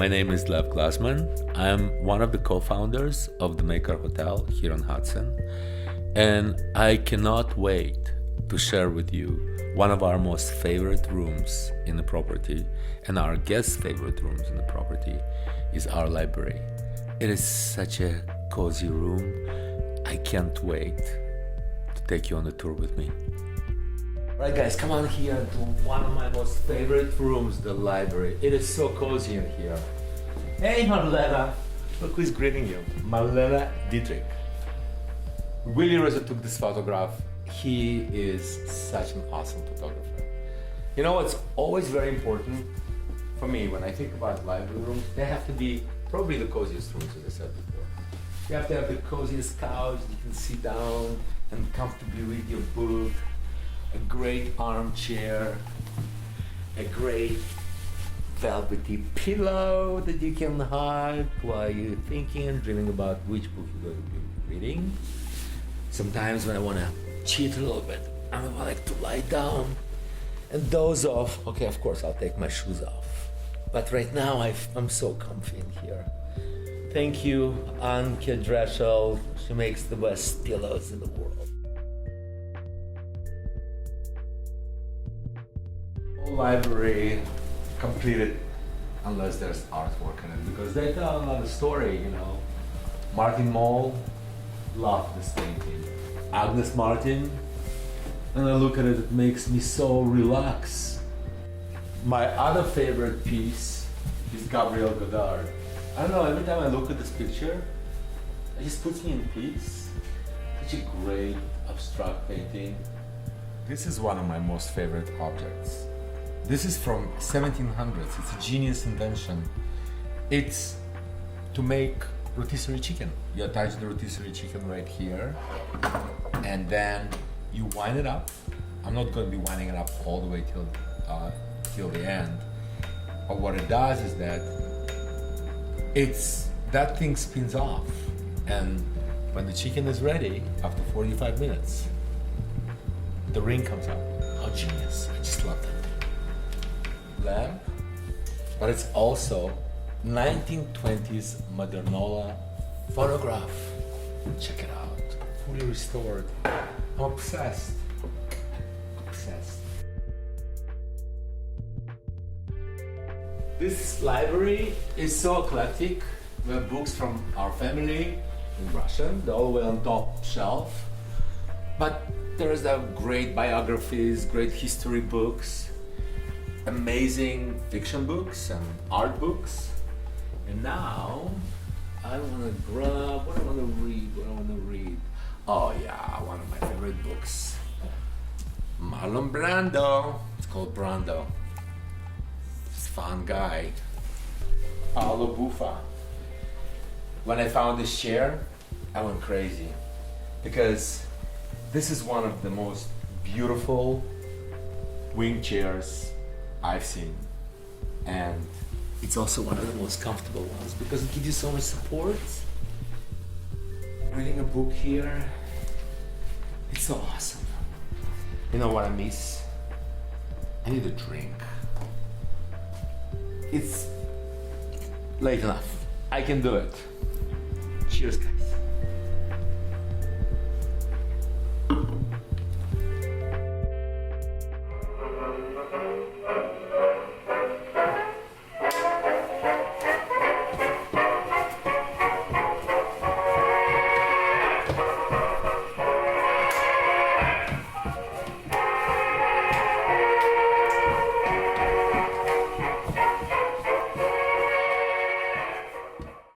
My name is Lev Glazman. I'm one of the co-founders of the Maker Hotel here on Hudson, and I cannot wait to share with you one of our most favorite rooms in the property, and our guests' favorite rooms in the property is our library. It is such a cozy room. I can't wait to take you on the tour with me. All right, guys, come on here to one of my most favorite rooms, the library. It is so cozy in here. Hey, Marlena. Look who's greeting you. Marlena Dietrich. Willie Rosa took this photograph. He is such an awesome photographer. You know what's always very important for me when I think about library rooms? They have to be probably the coziest rooms, as I said before. You have to have the coziest couch. You can sit down and comfortably read your book. A great armchair, a great velvety pillow that you can hug while you're thinking and dreaming about which book you're going to be reading. Sometimes when I want to cheat a little bit, I like to lie down and doze off. Okay, of course, I'll take my shoes off. But right now, I'm so comfy in here. Thank you, Anke Dreschel. She makes the best pillows in the world. Library completed unless there's artwork in it, because they tell another story, you know. Martin Moll loved this painting. Agnes Martin, and I look at it, it makes me so relax. My other favorite piece is Gabriel Godard. I don't know, every time I look at this picture, it just puts me in peace. Such a great abstract painting. This is one of my most favorite objects. This is from 1700s. It's a genius invention. It's to make rotisserie chicken. You attach the rotisserie chicken right here, and then you wind it up. I'm not going to be winding it up all the way till the end. But what it does is that that thing spins off, and when the chicken is ready, after 45 minutes, the ring comes out. How genius! I just love that lamp, but it's also 1920s Modernola phonograph. Check it out, fully restored. I'm obsessed. Obsessed. This library is so eclectic. We have books from our family in Russian, they're all the way on top shelf. But there's great biographies, great history books, amazing fiction books and art books. And now I want to grab what I want to read. Oh yeah, one of my favorite books. Marlon Brando. It's called Brando. This fun guy. Paolo Buffa. When I found this chair, I went crazy, because this is one of the most beautiful wing chairs I've seen, and it's also one of the most comfortable ones because it gives you so much support. Reading a book here, it's so awesome. You know what I miss? I need a drink. It's late enough. I can do it. Cheers, guys.